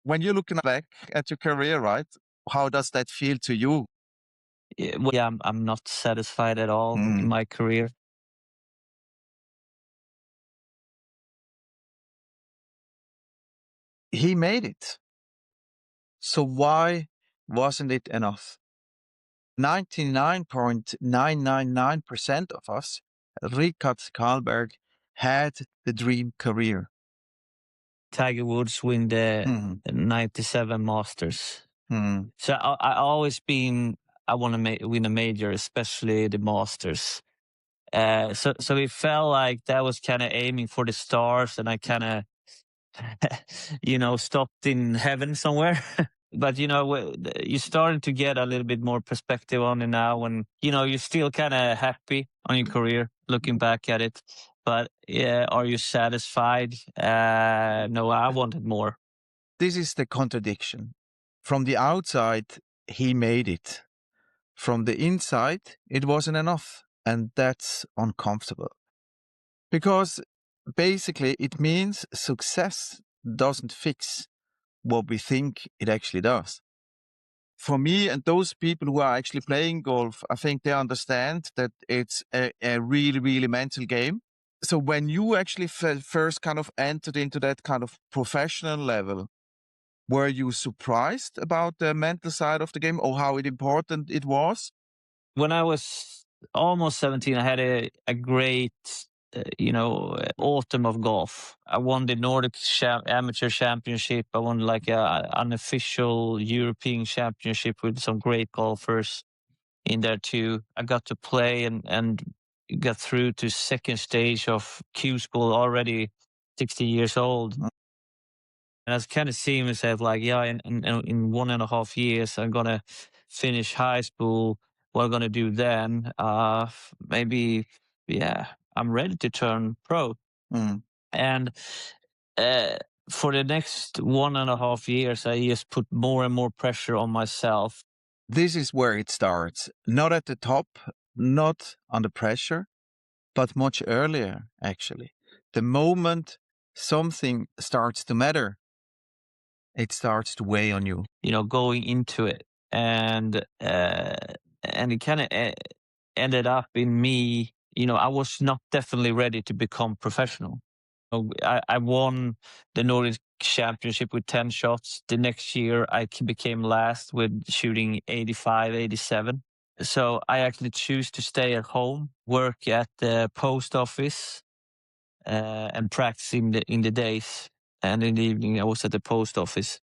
When you're looking back at your career, right? How does that feel to you? Yeah, I'm not satisfied at all in my career. He made it. So why wasn't it enough? 99.999% of us, Rickard Kahlberg, had the dream career. Tiger Woods win the Hmm. 97 Masters. Hmm. So I always been, I want to win a major, especially the Masters. So it felt like that was kind of aiming for the stars, and I kind of, stopped in heaven somewhere. But you're starting to get a little bit more perspective on it now, when you're still kind of happy on your career, looking back at it. But yeah, are you satisfied? No, I wanted more. This is the contradiction. From the outside, he made it. From the inside, it wasn't enough. And that's uncomfortable. Because basically, it means success doesn't fix what we think it actually does. For me and those people who are actually playing golf, I think they understand that it's a really, really mental game. So when you actually first kind of entered into that kind of professional level, were you surprised about the mental side of the game or how important it was? When I was almost 17, I had a great, autumn of golf. I won the Nordic Amateur Championship. I won like a unofficial European Championship with some great golfers in there too. I got to play and got through to second stage of Q school already 16 years old. And I was kind of seeing myself like, yeah, in 1.5 years, I'm going to finish high school. What I'm going to do then? Maybe, yeah, I'm ready to turn pro. Mm. And uh, for the next 1.5 years, I just put more and more pressure on myself. This is where it starts. Not at the top, not under pressure, but much earlier, actually. The moment something starts to matter, it starts to weigh on you. Going into it. And it kind of ended up in me, I was not definitely ready to become professional. I won the Nordic Championship with 10 shots. The next year, I became last with shooting 85, 87. So I actually choose to stay at home, work at the post office, and practice in the days. And in the evening, I was at the post office.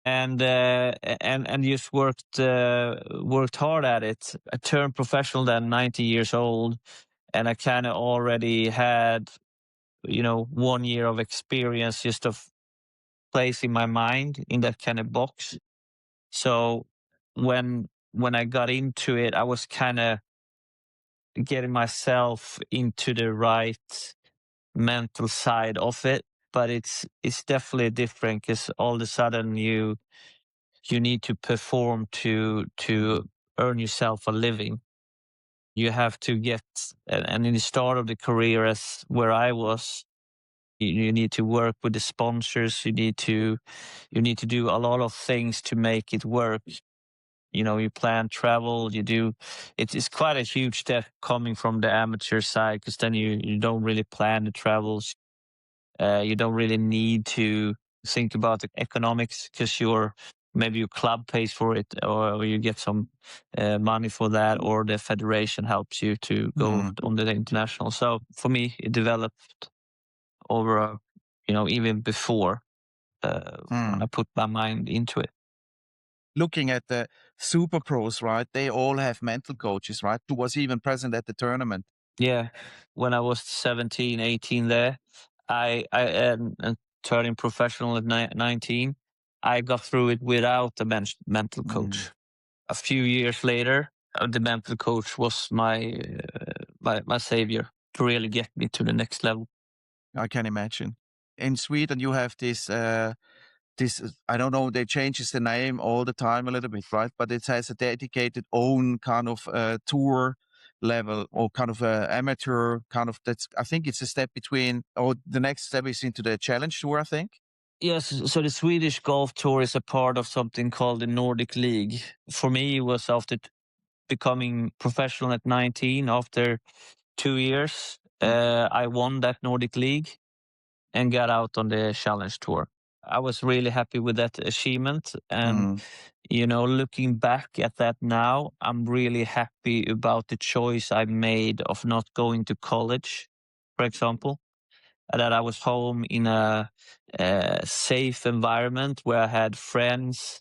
And just worked hard at it. I turned professional then, 90 years old, and I kind of already had 1 year of experience just of placing my mind in that kind of box. So when I got into it, I was kind of getting myself into the right mental side of it. But it's definitely different, because all of a sudden you need to perform to earn yourself a living. You have to get, and in the start of the career, as where I was, you need to work with the sponsors. You need to do a lot of things to make it work. You plan travel. It's quite a huge step coming from the amateur side, because then you don't really plan the travels. You don't really need to think about the economics, because maybe your club pays for it, or you get some money for that, or the federation helps you to go on the international. So for me, it developed over, even before when I put my mind into it. Looking at the super pros, right? They all have mental coaches, right? Who was even present at the tournament. Yeah. When I was 17, 18 there, and turning professional at 19, I got through it without a mental coach. A few years later, the mental coach was my savior to really get me to the next level. I can imagine. In Sweden, you have this, I don't know, they changes the name all the time a little bit, right? But it has a dedicated own kind of tour level, or kind of amateur kind of, I think it's a step between, or the next step is into the challenge tour, I think. Yes, so the Swedish golf tour is a part of something called the Nordic League. For me, it was after becoming professional at 19. After 2 years, I won that Nordic League and got out on the Challenge Tour. I was really happy with that achievement. And, Mm, looking back at that now, I'm really happy about the choice I made of not going to college, for example. That I was home in a safe environment where I had friends.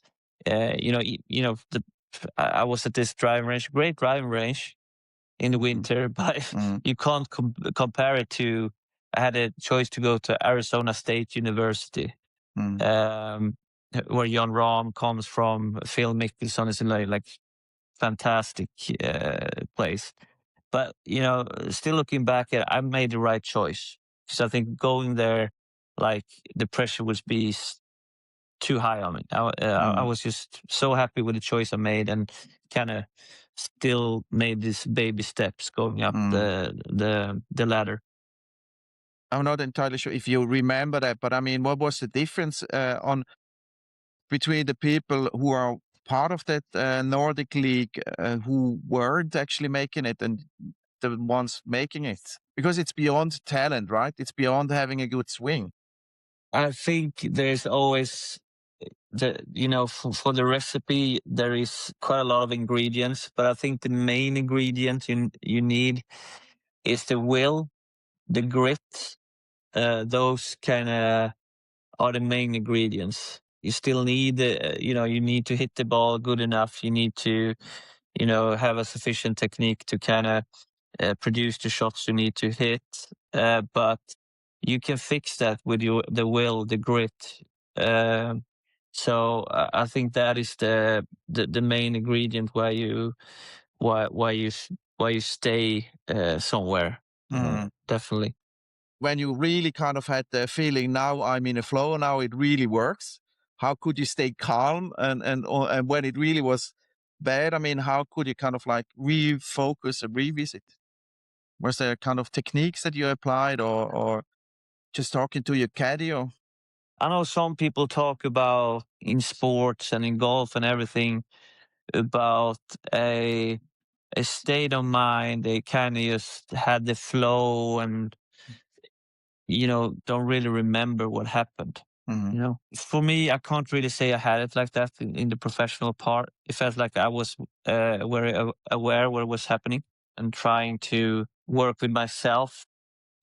I was at this driving range, great driving range in the mm, winter, but mm, you can't compare it to. I had a choice to go to Arizona State University, mm, um, where Jon Rahm comes from. Phil Mickelson is in like fantastic place. But still looking back at, I made the right choice because I think going there, like the pressure would be too high on me. I mm, was just so happy with the choice I made, and kind of still made these baby steps going up mm. the ladder. I'm not entirely sure if you remember that, but I mean, what was the difference on between the people who are part of that Nordic League who weren't actually making it and the ones making it? Because it's beyond talent, right? It's beyond having a good swing. I think there's always for the recipe there is quite a lot of ingredients, but I think the main ingredient you need is the will, the grit. Those kind of are the main ingredients. You still need, you need to hit the ball good enough. You need to, have a sufficient technique to kind of produce the shots you need to hit. But you can fix that with the will, the grit. Um, I think that is the main ingredient why you stay somewhere. Mm. Definitely. When you really kind of had the feeling, now I'm in a flow, now it really works. How could you stay calm and when it really was bad? I mean, how could you kind of like refocus and revisit? Was there kind of techniques that you applied or just talking to your caddy or? I know some people talk about in sports and in golf and everything about a a state of mind. They kind of just had the flow and don't really remember what happened. Mhm, For me, I can't really say I had it like that in the professional part. It felt like I was very aware what was happening and trying to work with myself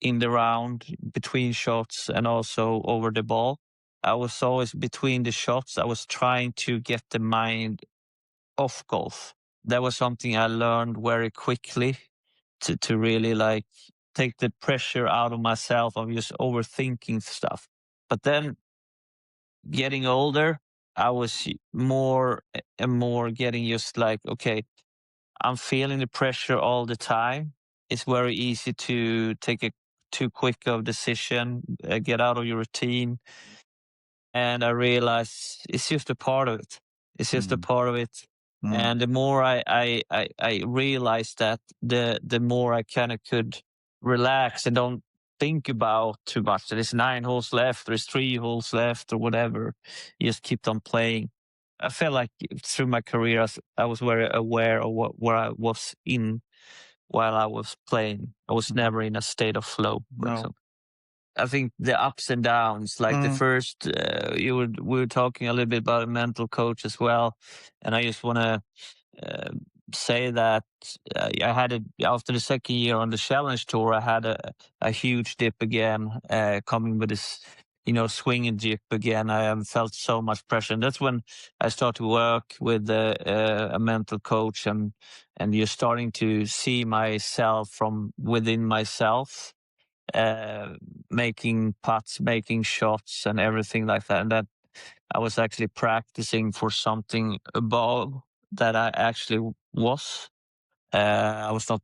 in the round, between shots, and also over the ball. I was always between the shots. I was trying to get the mind off golf. That was something I learned very quickly to really like take the pressure out of myself of just overthinking stuff. But then getting older, I was more and more getting just like, okay, I'm feeling the pressure all the time. It's very easy to take a too quick of decision, get out of your routine. And I realized it's just a part of it. It's just a mhm, part of it. mhm, And the more I realized that, the more I kind of could relax and don't think about too much. There's 9 holes left, there's 3 holes left, or whatever. You just keep on playing. I felt like through my career, I was very aware of where I was in while I was playing. I was mhm. never in a state of flow, for No. example. I think the ups and downs, like the Mm, first, we were talking a little bit about a mental coach as well, and I just want to uh, say that I had after the second year on the Challenge Tour, I had a huge dip again, coming with this, swinging dip again. I felt so much pressure, and that's when I started to work with a mental coach, and you're starting to see myself from within myself, uh, making putts, making shots, and everything like that. And that I was actually practicing for something above that I actually was. I was not,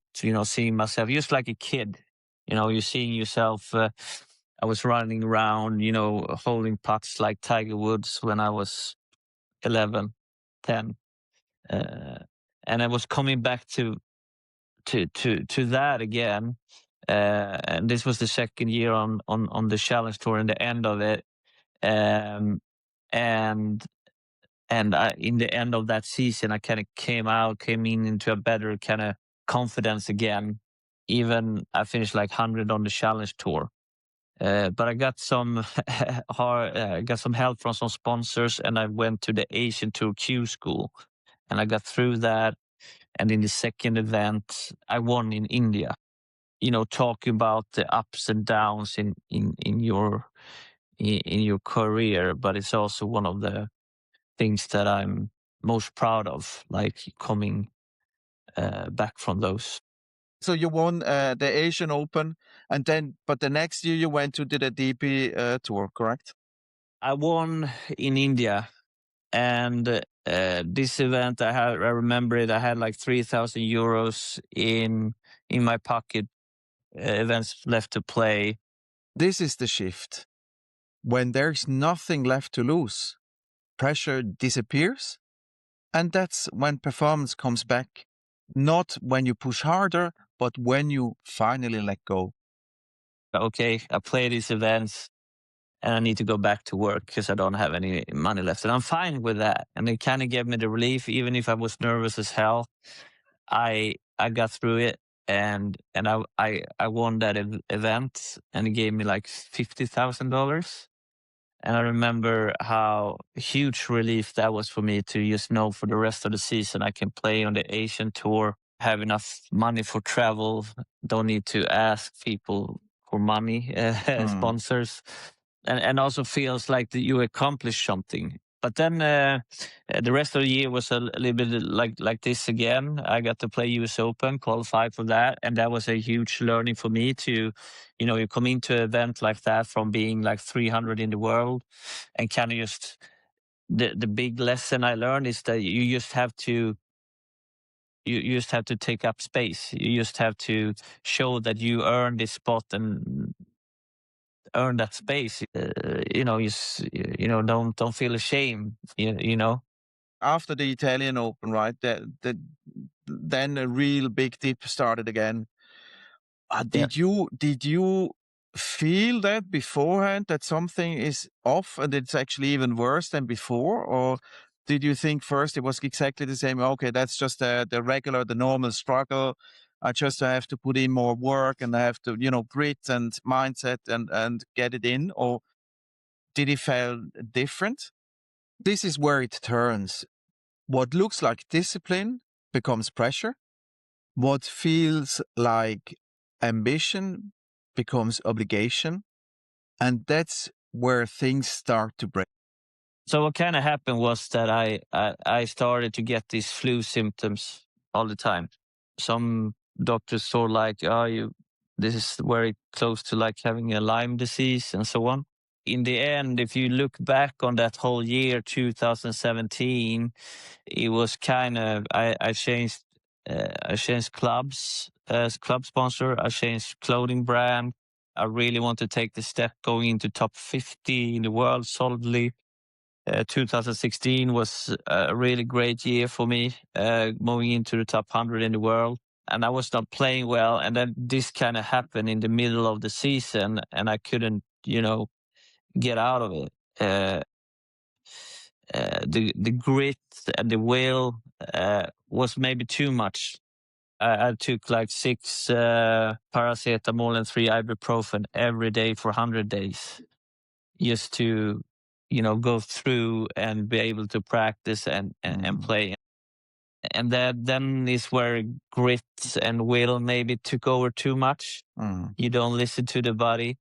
seeing myself just like a kid. You're seeing yourself. I was running around, holding putts like Tiger Woods when I was 11, 10. Uh, and I was coming back to that again. And this was the second year on the Challenge Tour and the end of it. Um, and in the end of that season, I kind of came in into a better kind of confidence again. Even I finished like 100 on the Challenge Tour. But I got some got some help from some sponsors, and I went to the Asian Tour Q school, and I got through that. And in the second event, I won in India. Talking about the ups and downs in your career, but it's also one of the things that I'm most proud of, like coming back from those. So you won the Asian Open, but the next year you went to the DP Tour, correct? I won in India, and this event I remember it. I had like 3,000 euros in my pocket, events left to play. This is the shift. When there's nothing left to lose, pressure disappears, and that's when performance comes back. Not when you push harder, but when you finally let go. Okay, I play these events, and I need to go back to work because I don't have any money left. And I'm fine with that. And it kind of gave me the relief, even if I was nervous as hell. I got through it, and I won that event, and it gave me like $50,000. And I remember how huge relief that was for me to just know for the rest of the season I can play on the Asian Tour, have enough money for travel, don't need to ask people for money, sponsors, and also feels like that you accomplished something. But then the rest of the year was a little bit like this again. I got to play US Open, qualify for that, and that was a huge learning for me to, you come into an event like that from being like 300 in the world, and kind of just the big lesson I learned is that you just have to take up space. You just have to show that you earn this spot and earn that space. Don't feel ashamed. After the Italian Open, right? Then a real big dip started again. Yeah. Did you feel that beforehand that something is off and it's actually even worse than before, or did you think first it was exactly the same? Okay, that's just the normal struggle. I just have to put in more work and I have to, grit and mindset and get it in, or did it feel different? This is where it turns. What looks like discipline becomes pressure. What feels like ambition becomes obligation. And that's where things start to break. So what kind of happened was that I started to get these flu symptoms all the time. Some doctors thought like, this is very close to like having a Lyme disease and so on. In the end, if you look back on that whole year, 2017, it was kind of I changed clubs as club sponsor. I changed clothing brand. I really want to take the step going into top 50 in the world solidly. 2016 was a really great year for me, moving into the top 100 in the world. And I was not playing well. And then this kind of happened in the middle of the season, and I couldn't, get out of it. The grit and the will was maybe too much. I took like 6 paracetamol and 3 ibuprofen every day for 100 days just to, go through and be able to practice and play. And that then is where grit and will maybe took over too much. You don't listen to the body.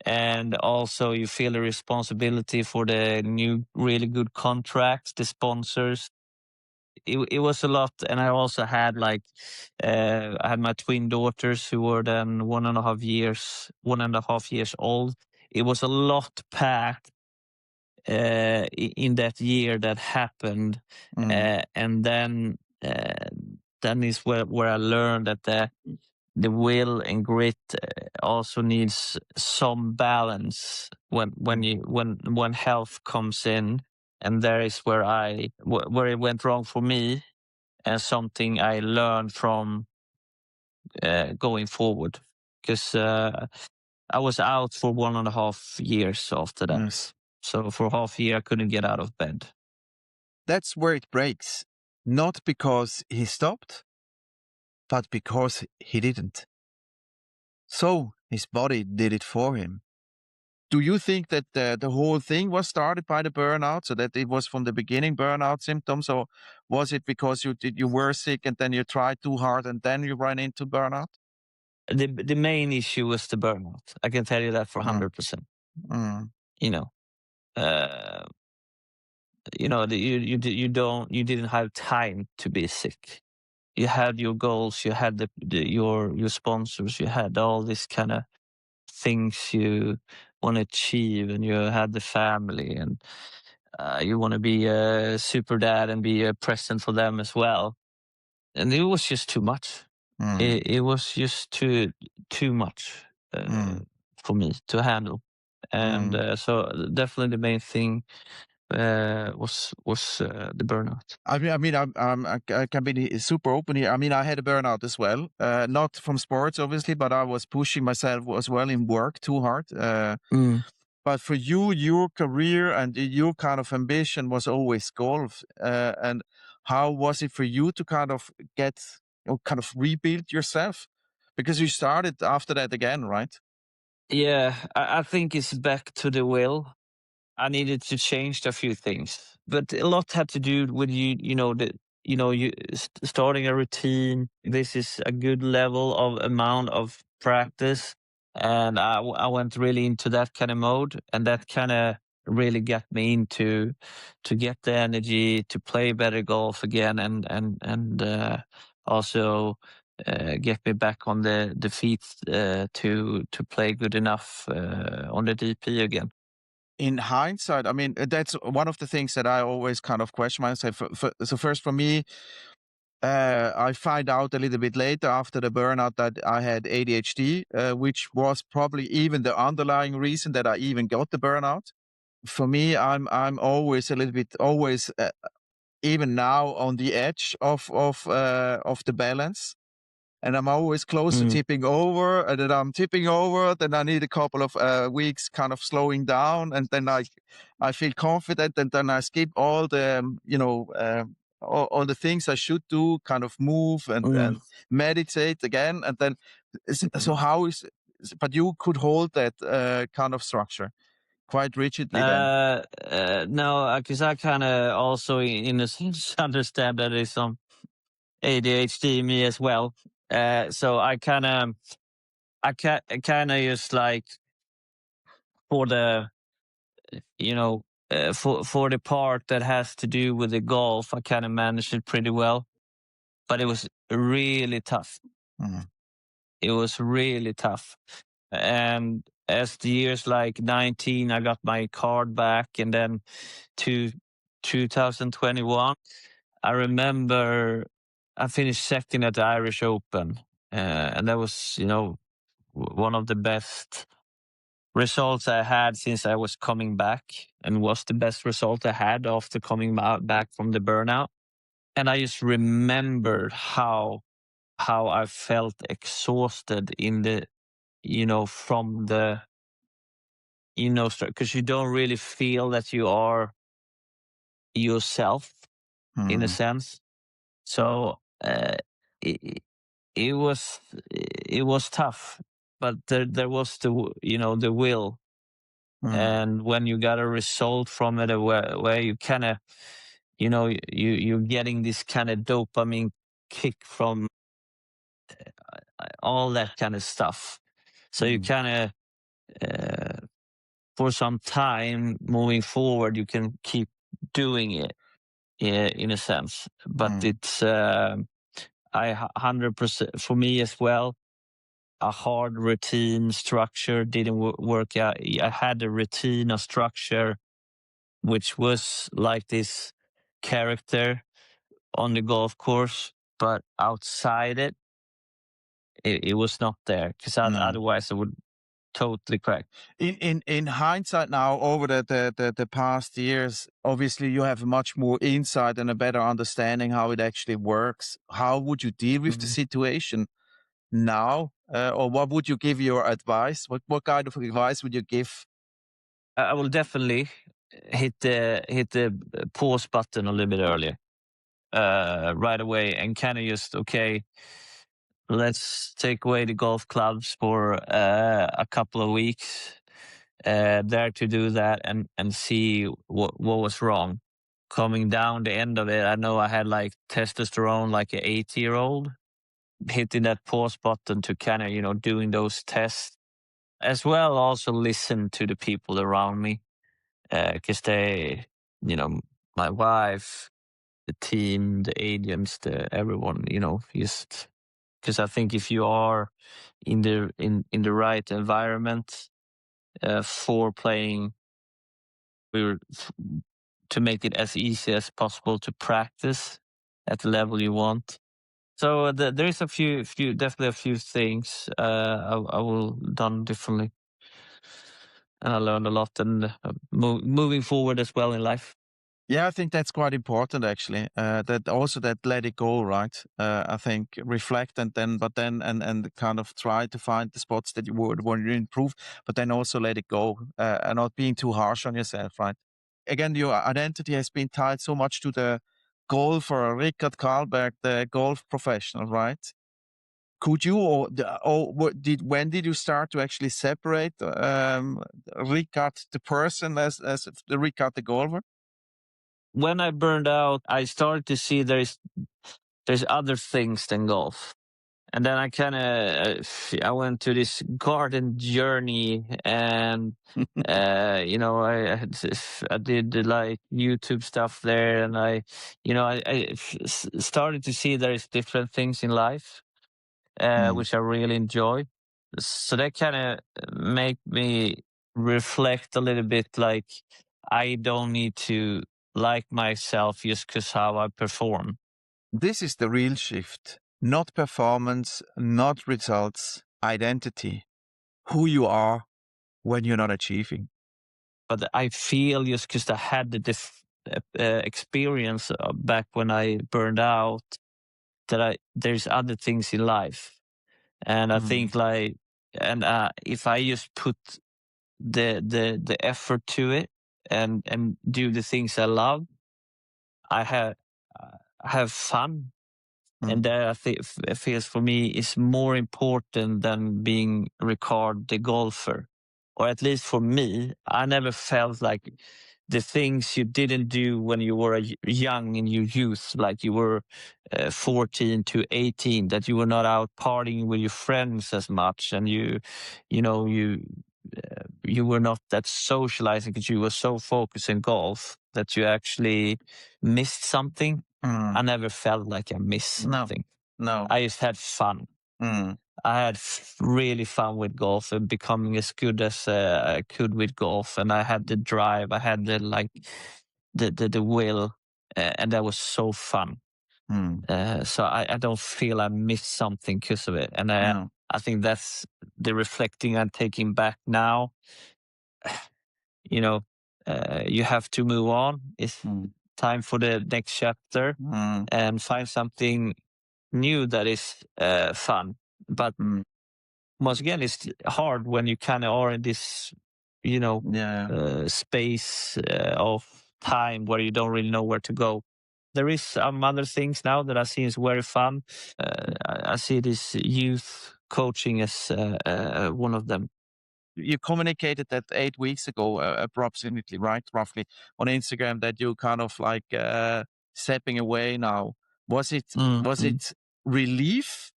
And also you feel the responsibility for the new really good contracts, the sponsors. It was a lot. And I also had I had my twin daughters who were then 1.5 years old. It was a lot packed in that year that happened. And then is where I learned that the will and grit also needs some balance when health comes in, and there is where it went wrong for me, and something I learned from going forward, because I was out for 1.5 years after that. Yes. So for half a year, I couldn't get out of bed. That's where it breaks. Not because he stopped, but because he didn't. So his body did it for him. Do you think that the whole thing was started by the burnout, so that it was from the beginning burnout symptoms, or was it because you were sick and then you tried too hard and then you ran into burnout? The main issue was the burnout. I can tell you that for Mm, 100%. mm, You know, uh, you didn't have time to be sick. You had your goals, you had your sponsors, you had all these kind of things you want to achieve, and you had the family, and you want to be a super dad and be a present for them as well. And it was just too much. mm, It was just too much uh, mm, for me to handle, and mm. so definitely the main thing was the burnout. I can be super open here. I mean, I had a burnout as well, not from sports, obviously, but I was pushing myself as well in work too hard. Mm. But for you, your career and your kind of ambition was always golf. And how was it for you to kind of kind of rebuild yourself? Because you started after that again, right? Yeah, I think it's back to the will. I needed to change a few things, but a lot had to do with starting a routine. This is a good level of amount of practice, and I went really into that kind of mode, and that kind of really got me into to get the energy to play better golf again, and also get me back on the feet to play good enough on the DP again. In hindsight, I mean, that's one of the things that I always kind of question myself. So first for me, I find out a little bit later after the burnout that I had ADHD, which was probably even the underlying reason that I even got the burnout. For me, I'm always a little bit always even now on the edge of the balance, and I'm always close to Mm, tipping over, and then I'm tipping over. Then I need a couple of weeks kind of slowing down, and then I feel confident, and then I skip all the all the things I should do, kind of move mm. and meditate again, and then so how is but you could hold that kind of structure quite rigidly then. No, because I kind of also, in a sense, understand that there's some ADHD in me as well. So I kind of just like for the, for the part that has to do with the golf, I kind of managed it pretty well. But it was really tough. Mm, It was really tough. And as the years like 19, I got my card back, and then to 2021, I remember I finished second at the Irish Open, and that was, one of the best results I had since I was coming back, and was the best result I had after coming back from the burnout. And I just remembered how I felt exhausted in the, from the, because you don't really feel that you are yourself in a mm, sense. So it, it was it was tough, but there was the will, mm, and when you got a result from it, where you kind of, you're getting this kind of dopamine kick from all that kind of stuff. So you mm, kind of, for some time moving forward, you can keep doing it, in a sense. But mm, it's, 100% for me as well. A hard routine structure didn't work out. I had a routine, a structure, which was like this character on the golf course, but outside it was not there, because mm. otherwise I would totally crack. In hindsight now, over the past years, obviously you have much more insight and a better understanding how it actually works. How would you deal with the Mhm. situation now? Or what would you give your advice? What kind of advice would you give? I will definitely. hit the pause button a little bit earlier, right away, and kind of just, okay, let's take away the golf clubs for a couple of weeks, there to do that and see what was wrong. Coming down the end of it, I know I had like testosterone like an 80-year-old, hitting that pause button to kind of, doing those tests as well. Also listen to the people around me, because they, my wife, the team, the agents, everyone, just because I think if you are in the right environment, for playing, we're to make it as easy as possible to practice at the level you want. So there is definitely a few things I will done differently, and I learned a lot, and moving forward as well in life. Yeah, I think that's quite important actually. That let it go, right? I think reflect and kind of try to find the spots that you would want to improve, but then also let it go, and not being too harsh on yourself, right? Again, your identity has been tied so much to the golfer, Rickard Kahlberg, the golf professional, right? Could you when did you start to actually separate Rickard the person as the Rickard the golfer? When I burned out, I started to see there's other things than golf. And then I went to this garden journey, and I did like YouTube stuff there, and I started to see there's different things in life, which I really enjoy. So that kind of made me reflect a little bit. Like, I don't need to like myself just because how I perform. This is the real shift. Not performance, not results, identity. Who you are when you're not achieving. But I feel just because I had the experience back when I burned out, that there's other things in life, and I think like, and if I just put the effort to it and do the things I love, I have fun. And that I think feels for me is more important than being Rickard the golfer, or at least for me. I never felt like the things you didn't do when you were young in your youth, like you were 14 to 18, that you were not out partying with your friends as much, and you were not that socializing because you were so focused in golf that you actually missed something. I never felt like I missed something. No. I just had fun. I had really fun with golf and becoming as good as I could with golf. And I had the drive, I had the will, and that was so fun. So I don't feel I missed something because of it. And I think that's the reflecting I'm taking back now. You have to move on. It's time for the next chapter, and find something new that is fun. But once again, it's hard when you kind of are in this, space of time where you don't really know where to go. There is some other things now that I see is very fun. I see this youth coaching as one of them. You communicated that 8 weeks ago, approximately, right? Roughly on Instagram, that you kind of like stepping away now. Was it relief,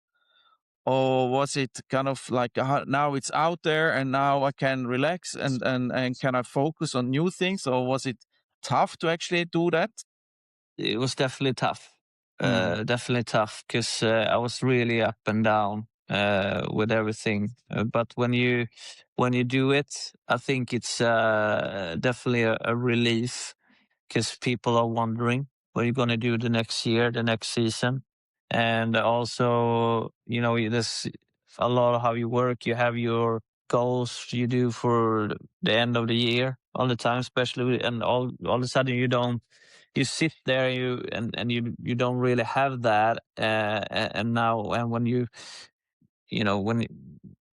or was it kind of like now it's out there and now I can relax and can I focus on new things, or was it tough to actually do that? It was definitely tough. Definitely tough because I was really up and down with everything. But when you do it, I think it's definitely a relief, because people are wondering what you're going to do the next year, the next season. And also, there's a lot of how you work. You have your goals you do for the end of the year all the time, especially, and all of a sudden you sit there, and you don't really have that. And now, and when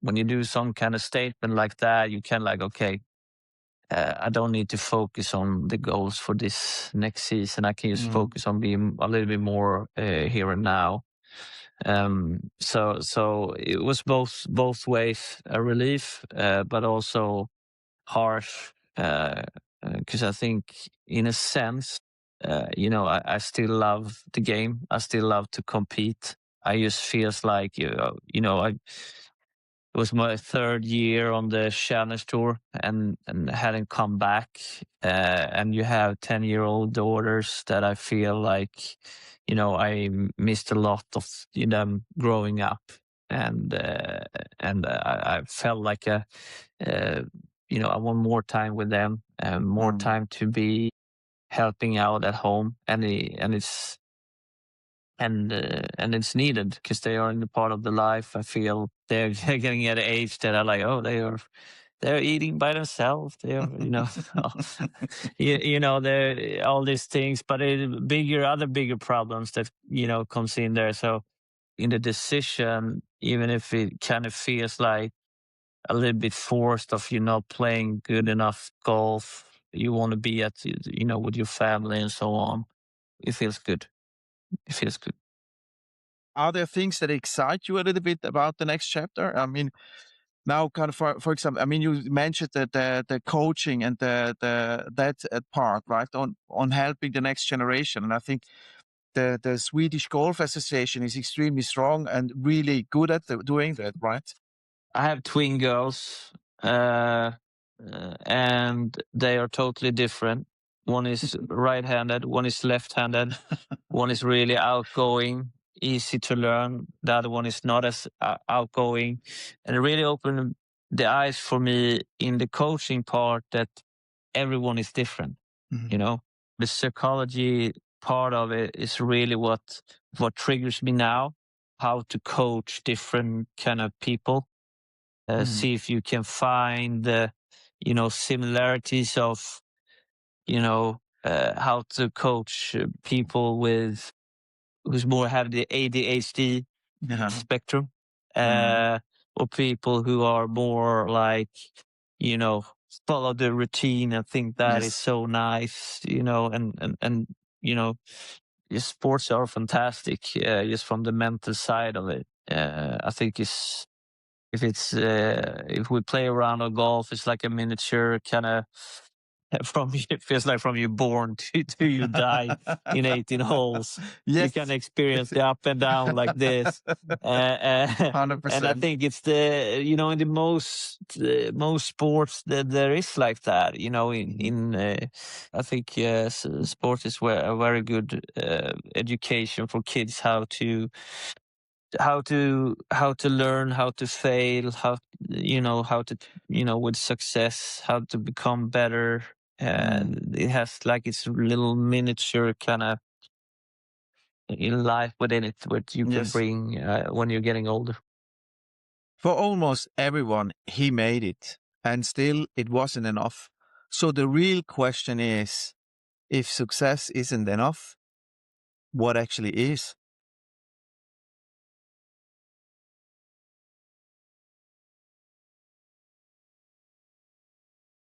when you do some kind of statement like that, you can like, okay, I don't need to focus on the goals for this next season. I can just focus on being a little bit more here and now. So it was both ways a relief, but also harsh, because I think in a sense, I still love the game. I still love to compete. I just feels like it was my third year on the Challenge Tour and hadn't come back. And you have 10-year-old daughters that I feel like, I missed a lot of them growing up. And I felt like I want more time with them and more time to be helping out at home. And it's needed because they are in the part of the life. I feel they're getting at an age that are like, they're eating by themselves. They're they're all these things, but other bigger problems that comes in there. So in the decision, even if it kind of feels like a little bit forced of you not playing good enough golf, you want to be at with your family and so on. It feels good. It feels good. Are there things that excite you a little bit about the next chapter? I mean, now, kind of for example, I mean, you mentioned that the coaching and that part, right, on helping the next generation, and I think the Swedish Golf Association is extremely strong and really good at doing that, right? I have twin girls, and they are totally different. One is right-handed, one is left-handed. One is really outgoing, easy to learn. The other one is not as outgoing. And it really opened the eyes for me in the coaching part that everyone is different. The psychology part of it is really what triggers me now, how to coach different kind of people. See if you can find the similarities of how to coach people who's more have the ADHD spectrum, or people who are more like follow the routine and think that is so nice, and just sports are fantastic, just from the mental side of it. I think if we play around on golf, it's like a miniature kind of it feels like from you born to you die in 18 holes. Yes. You can experience the up and down like this. 100%. And I think it's in the most sports that there is like that. I think sport is a very good education for kids how to learn, how to fail, how to with success, how to become better. It has like its little miniature kind of in life within it, what you can bring when you're getting older. For almost everyone, he made it, and still it wasn't enough. So the real question is, if success isn't enough, what actually is?